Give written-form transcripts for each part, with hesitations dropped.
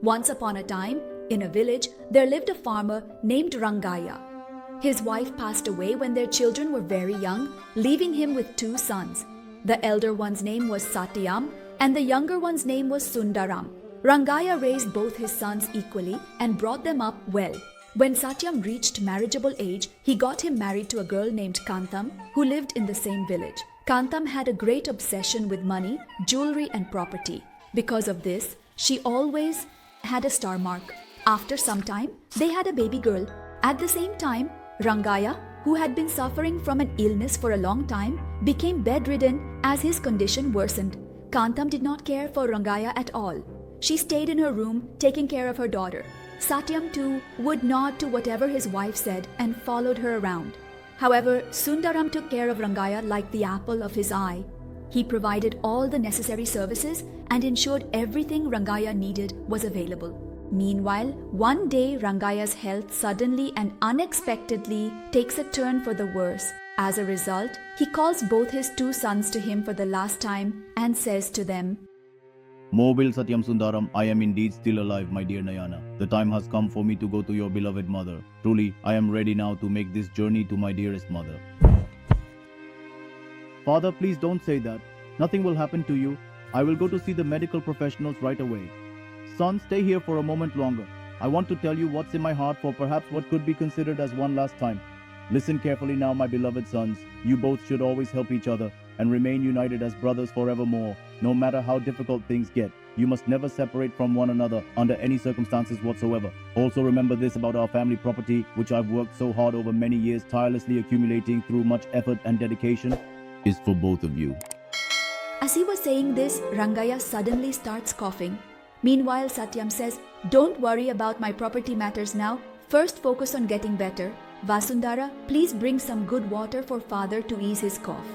Once upon a time, in a village, there lived a farmer named Rangaya. His wife passed away when their children were very young, leaving him with two sons. The elder one's name was Satyam and the younger one's name was Sundaram. Rangaya raised both his sons equally and brought them up well. When Satyam reached marriageable age, he got him married to a girl named Kantam who lived in the same village. Kantam had a great obsession with money, jewelry and property. Because of this, she always had a star mark. After some time, they had a baby girl. At the same time, Rangaya, who had been suffering from an illness for a long time, became bedridden as his condition worsened. Kantam did not care for Rangaya at all. She stayed in her room taking care of her daughter. Satyam too would nod to whatever his wife said and followed her around. However, Sundaram took care of Rangaya like the apple of his eye. He provided all the necessary services and ensured everything Rangaya needed was available. Meanwhile, one day Rangaya's health suddenly and unexpectedly takes a turn for the worse. As a result, he calls both his two sons to him for the last time and says to them, Mobile Satyam Sundaram, I am indeed still alive, my dear Nayana. The time has come for me to go to your beloved mother. Truly, I am ready now to make this journey to my dearest mother. Father, please don't say that. Nothing will happen to you. I will go to see the medical professionals right away. Son, stay here for a moment longer. I want to tell you what's in my heart for perhaps what could be considered as one last time. Listen carefully now, my beloved sons. You both should always help each other and remain united as brothers forevermore. No matter how difficult things get, you must never separate from one another under any circumstances whatsoever. Also remember this about our family property, which I've worked so hard over many years, tirelessly accumulating through much effort and dedication, is for both of you. As he was saying this, Rangaya suddenly starts coughing. Meanwhile, Satyam says, Don't worry about my property matters now. First focus on getting better. Vasundhara, please bring some good water for father to ease his cough.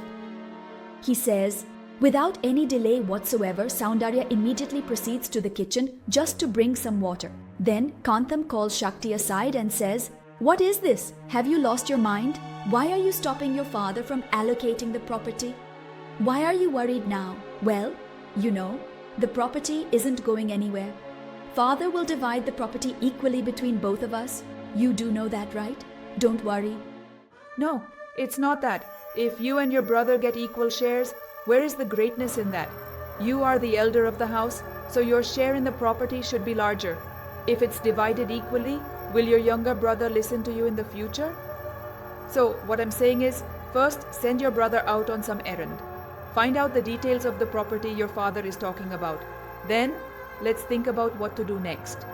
He says, without any delay whatsoever, Soundarya immediately proceeds to the kitchen just to bring some water. Then Kantam calls Shakti aside and says, What is this? Have you lost your mind? Why are you stopping your father from allocating the property? Why are you worried now? Well, you know, the property isn't going anywhere. Father will divide the property equally between both of us. You do know that, right? Don't worry. No, it's not that. If you and your brother get equal shares, where is the greatness in that? You are the elder of the house, so your share in the property should be larger. If it's divided equally, will your younger brother listen to you in the future? So, what I'm saying is, first send your brother out on some errand. Find out the details of the property your father is talking about. Then, let's think about what to do next.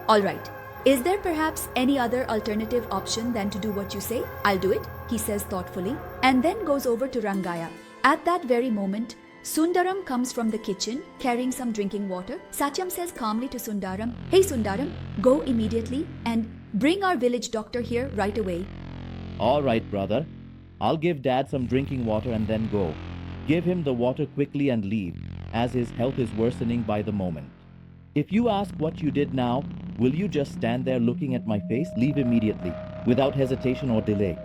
All right. Is there perhaps any other alternative option than to do what you say? I'll do it, he says thoughtfully, and then goes over to Rangaya. At that very moment, Sundaram comes from the kitchen carrying some drinking water. Satyam says calmly to Sundaram, Hey Sundaram, go immediately and bring our village doctor here right away. All right, brother. I'll give Dad some drinking water and then go. Give him the water quickly and leave, as his health is worsening by the moment. If you ask what you did now, will you just stand there looking at my face? Leave immediately, without hesitation or delay.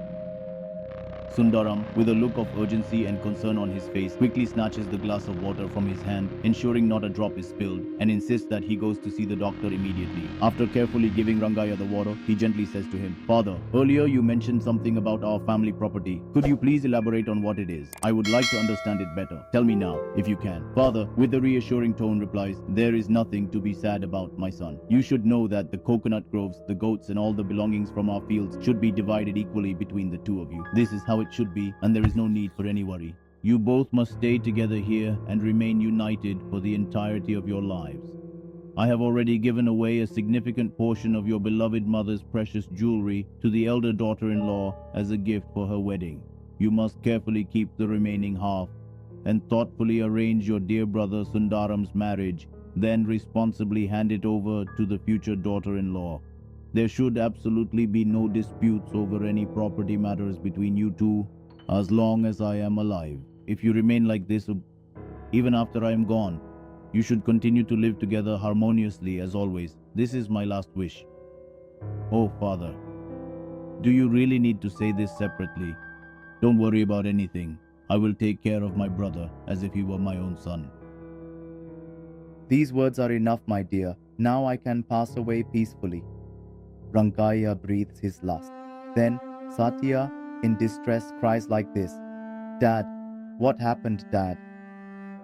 Sundaram, with a look of urgency and concern on his face, quickly snatches the glass of water from his hand, ensuring not a drop is spilled, and insists that he goes to see the doctor immediately. After carefully giving Rangaya the water, he gently says to him, Father, earlier you mentioned something about our family property. Could you please elaborate on what it is? I would like to understand it better. Tell me now, if you can. Father, with a reassuring tone, replies, There is nothing to be sad about, my son. You should know that the coconut groves, the goats, and all the belongings from our fields should be divided equally between the two of you. This is how it should be, and there is no need for any worry. You both must stay together here and remain united for the entirety of your lives. I have already given away a significant portion of your beloved mother's precious jewelry to the elder daughter-in-law as a gift for her wedding. You must carefully keep the remaining half and thoughtfully arrange your dear brother Sundaram's marriage, then responsibly hand it over to the future daughter-in-law. There should absolutely be no disputes over any property matters between you two as long as I am alive. If you remain like this, even after I am gone, you should continue to live together harmoniously as always. This is my last wish. Oh, Father, do you really need to say this separately? Don't worry about anything. I will take care of my brother as if he were my own son. These words are enough, my dear. Now I can pass away peacefully. Rangaya breathes his last. Then Satya, in distress, cries like this. Dad, what happened, Dad?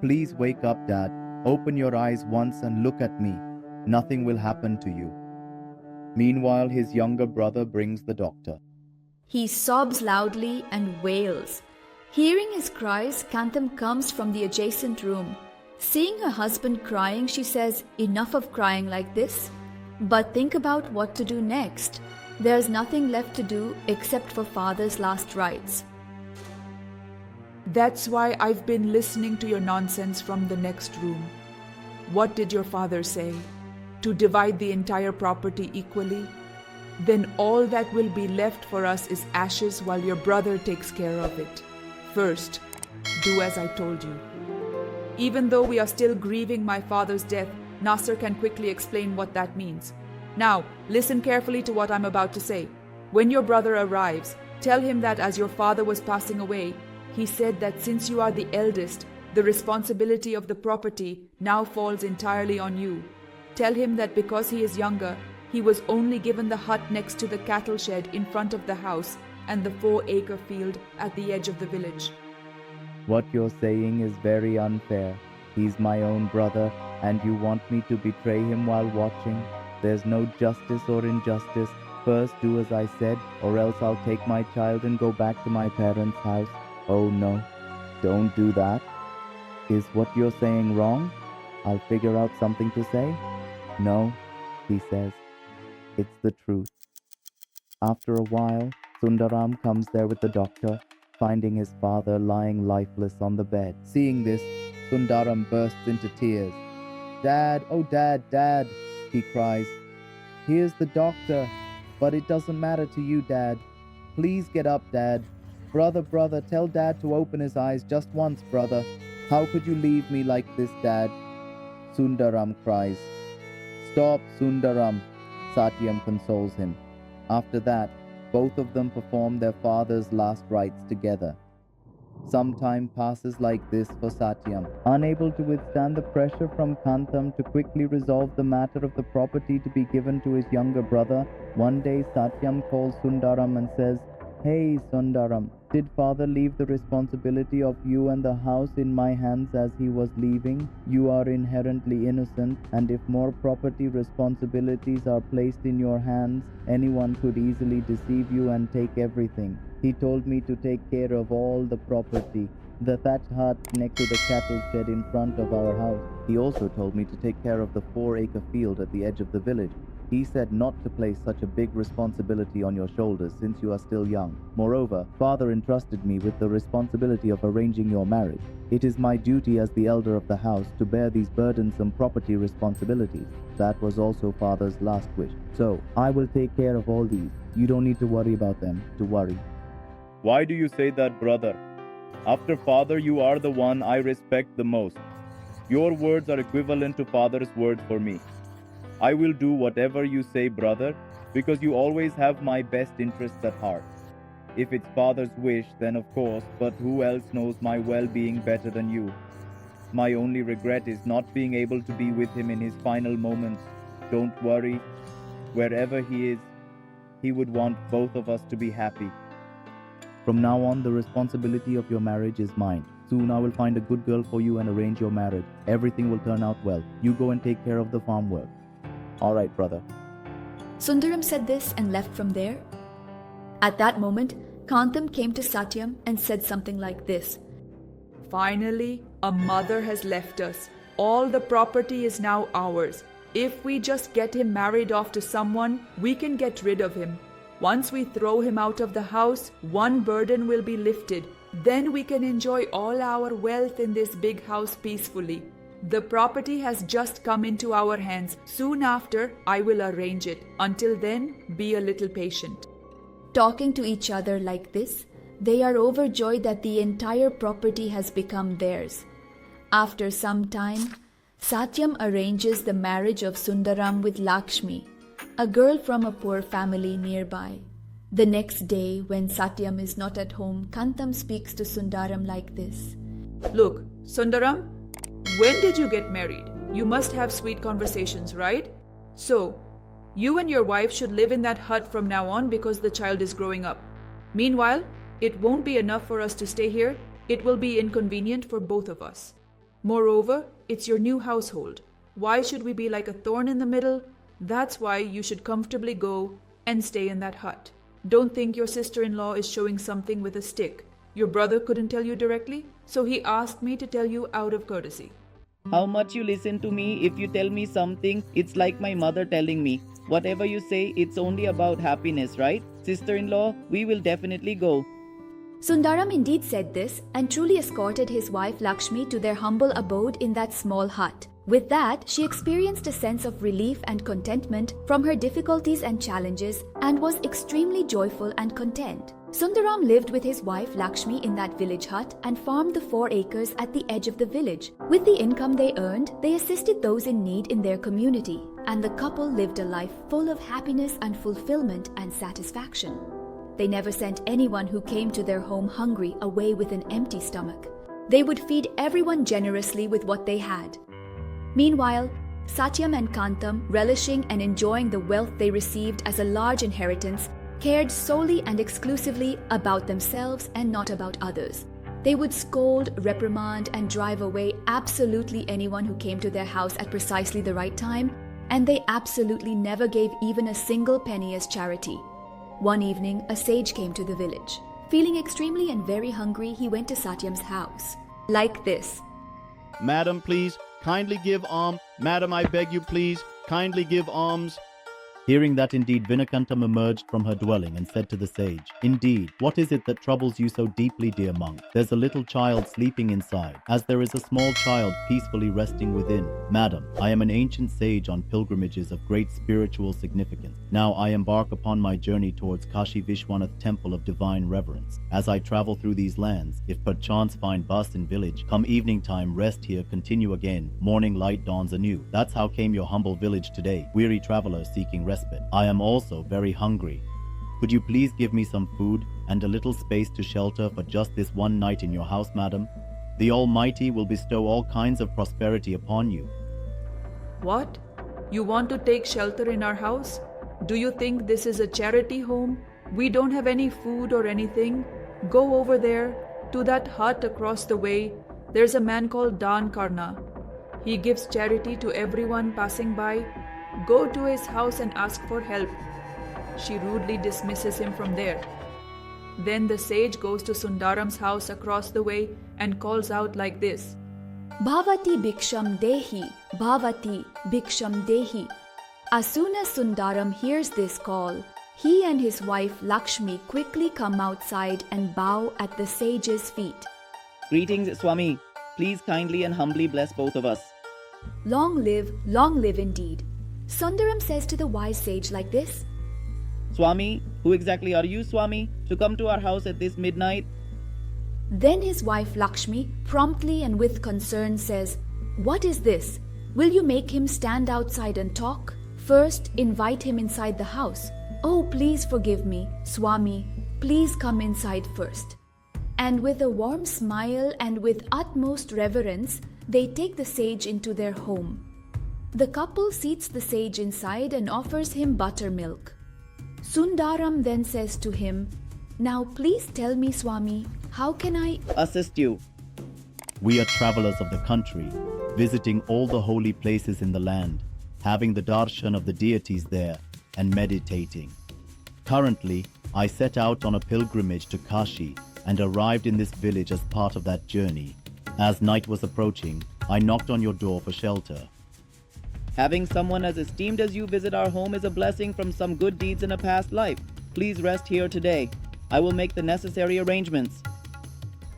Please wake up, Dad. Open your eyes once and look at me. Nothing will happen to you. Meanwhile, his younger brother brings the doctor. He sobs loudly and wails. Hearing his cries, Kantham comes from the adjacent room. Seeing her husband crying, she says, "Enough of crying like this. But think about what to do next. There's nothing left to do except for father's last rites." That's why I've been listening to your nonsense from the next room. What did your father say? To divide the entire property equally? Then all that will be left for us is ashes while your brother takes care of it. First, do as I told you. Even though we are still grieving my father's death, Nasser can quickly explain what that means. Now, listen carefully to what I'm about to say. When your brother arrives, tell him that as your father was passing away, he said that since you are the eldest, the responsibility of the property now falls entirely on you. Tell him that because he is younger, he was only given the hut next to the cattle shed in front of the house and the 4-acre field at the edge of the village. What you're saying is very unfair. He's my own brother, and you want me to betray him while watching? There's no justice or injustice. First do as I said, or else I'll take my child and go back to my parents' house. Oh no, don't do that. Is what you're saying wrong? I'll figure out something to say. No, he says. It's the truth. After a while, Sundaram comes there with the doctor, finding his father lying lifeless on the bed. Seeing this, Sundaram bursts into tears. Dad, oh Dad, Dad, he cries. Here's the doctor, but it doesn't matter to you, Dad. Please get up, Dad. Brother, tell Dad to open his eyes just once, brother. How could you leave me like this, Dad? Sundaram cries. Stop, Sundaram, Satyam consoles him. After that, both of them perform their father's last rites together. Some time passes like this for Satyam. Unable to withstand the pressure from Kantham to quickly resolve the matter of the property to be given to his younger brother, one day Satyam calls Sundaram and says, "Hey Sundaram, did father leave the responsibility of you and the house in my hands as he was leaving? You are inherently innocent, and if more property responsibilities are placed in your hands, anyone could easily deceive you and take everything. He told me to take care of all the property, the thatched hut next to the cattle shed in front of our house. He also told me to take care of the 4-acre field at the edge of the village. He said not to place such a big responsibility on your shoulders since you are still young. Moreover, father entrusted me with the responsibility of arranging your marriage. It is my duty as the elder of the house to bear these burdensome property responsibilities. That was also father's last wish. So, I will take care of all these. You don't need to worry about them, to worry." Why do you say that, brother? After father, you are the one I respect the most. Your words are equivalent to father's words for me. I will do whatever you say, brother, because you always have my best interests at heart. If it's father's wish, then of course, but who else knows my well-being better than you? My only regret is not being able to be with him in his final moments. Don't worry. Wherever he is, he would want both of us to be happy. From now on, the responsibility of your marriage is mine. Soon I will find a good girl for you and arrange your marriage. Everything will turn out well. You go and take care of the farm work. All right, brother. Sundaram said this and left from there. At that moment, Kantham came to Satyam and said something like this. Finally, a mother has left us. All the property is now ours. If we just get him married off to someone, we can get rid of him. Once we throw him out of the house, one burden will be lifted. Then we can enjoy all our wealth in this big house peacefully. The property has just come into our hands. Soon after, I will arrange it. Until then, be a little patient. Talking to each other like this, they are overjoyed that the entire property has become theirs. After some time, Satyam arranges the marriage of Sundaram with Lakshmi, a girl from a poor family nearby. The next day, when Satyam is not at home, Kantham speaks to Sundaram like this. Look, Sundaram, when did you get married? You must have sweet conversations, right? So, you and your wife should live in that hut from now on because the child is growing up. Meanwhile, it won't be enough for us to stay here. It will be inconvenient for both of us. Moreover, it's your new household. Why should we be like a thorn in the middle? That's why you should comfortably go and stay in that hut. Don't think your sister-in-law is showing something with a stick. Your brother couldn't tell you directly, so he asked me to tell you out of courtesy. How much you listen to me. If you tell me something, it's like my mother telling me. Whatever you say, it's only about happiness, right? Sister-in-law, we will definitely go. Sundaram indeed said this and truly escorted his wife Lakshmi to their humble abode in that small hut. With that, she experienced a sense of relief and contentment from her difficulties and challenges and was extremely joyful and content. Sundaram lived with his wife Lakshmi in that village hut and farmed the 4 acres at the edge of the village. With the income they earned, they assisted those in need in their community, and the couple lived a life full of happiness and fulfillment and satisfaction. They never sent anyone who came to their home hungry away with an empty stomach. They would feed everyone generously with what they had. Meanwhile, Satyam and Kantam, relishing and enjoying the wealth they received as a large inheritance, cared solely and exclusively about themselves and not about others. They would scold, reprimand, and drive away absolutely anyone who came to their house at precisely the right time, and they absolutely never gave even a single penny as charity. One evening, a sage came to the village. Feeling extremely and very hungry, he went to Satyam's house. Like this. Madam, please, kindly give alms. Madam, I beg you, please, kindly give alms. Hearing that, indeed, Vinakantam emerged from her dwelling and said to the sage, "Indeed, what is it that troubles you so deeply, dear monk? There's a little child sleeping inside, as there is a small child peacefully resting within. Madam, I am an ancient sage on pilgrimages of great spiritual significance. Now I embark upon my journey towards Kashi Vishwanath Temple of Divine Reverence. As I travel through these lands, if perchance find bus in village, come evening time, rest here, continue again. Morning light dawns anew. That's how came your humble village today, weary traveler seeking respite. I am also very hungry. Could you please give me some food and a little space to shelter for just this one night in your house, madam? The Almighty will bestow all kinds of prosperity upon you." What? You want to take shelter in our house? Do you think this is a charity home? We don't have any food or anything. Go over there, to that hut across the way. There's a man called Dan Karna. He gives charity to everyone passing by. Go to his house and ask for help. She rudely dismisses him from there. Then the sage goes to Sundaram's house across the way and calls out like this. Bhavati Bhiksham Dehi, Bhavati Bhiksham Dehi. As soon as Sundaram hears this call, he and his wife Lakshmi quickly come outside and bow at the sage's feet. Greetings, Swami. Please kindly and humbly bless both of us. Long live indeed. Sundaram says to the wise sage like this. Swami, who exactly are you, Swami, to come to our house at this midnight? Then his wife Lakshmi promptly and with concern says, "What is this? Will you make him stand outside and talk? First, invite him inside the house. Oh, please forgive me, Swami. Please come inside first." And with a warm smile and with utmost reverence, they take the sage into their home. The couple seats the sage inside and offers him buttermilk. Sundaram then says to him, "Now please tell me, Swami, how can I assist you?" We are travelers of the country, visiting all the holy places in the land, having the darshan of the deities there, and meditating. Currently, I set out on a pilgrimage to Kashi and arrived in this village as part of that journey. As night was approaching, I knocked on your door for shelter. Having someone as esteemed as you visit our home is a blessing from some good deeds in a past life. Please rest here today. I will make the necessary arrangements.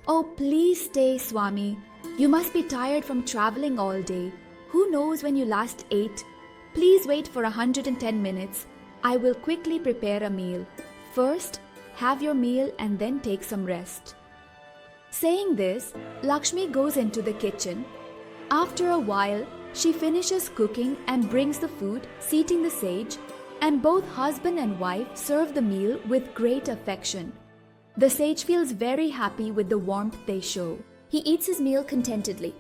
Oh, please stay, Swami. You must be tired from traveling all day. Who knows when you last ate? Please wait for 110 minutes. I will quickly prepare a meal. First, have your meal and then take some rest. Saying this, Lakshmi goes into the kitchen. After a while, she finishes cooking and brings the food, seating the sage, and both husband and wife serve the meal with great affection. The sage feels very happy with the warmth they show. He eats his meal contentedly.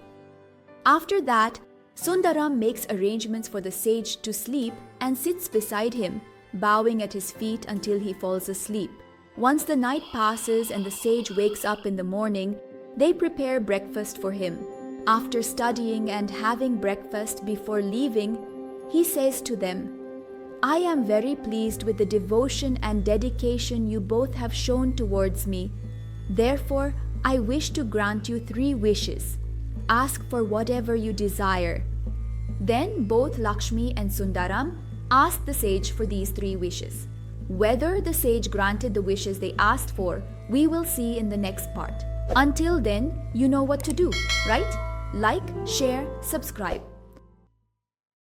After that, Sundaram makes arrangements for the sage to sleep and sits beside him, bowing at his feet until he falls asleep. Once the night passes and the sage wakes up in the morning, they prepare breakfast for him. After studying and having breakfast before leaving, he says to them, "I am very pleased with the devotion and dedication you both have shown towards me. Therefore, I wish to grant you 3 wishes. Ask for whatever you desire." Then both Lakshmi and Sundaram asked the sage for these 3 wishes. Whether the sage granted the wishes they asked for, we will see in the next part. Until then, you know what to do, right? Like, share, subscribe.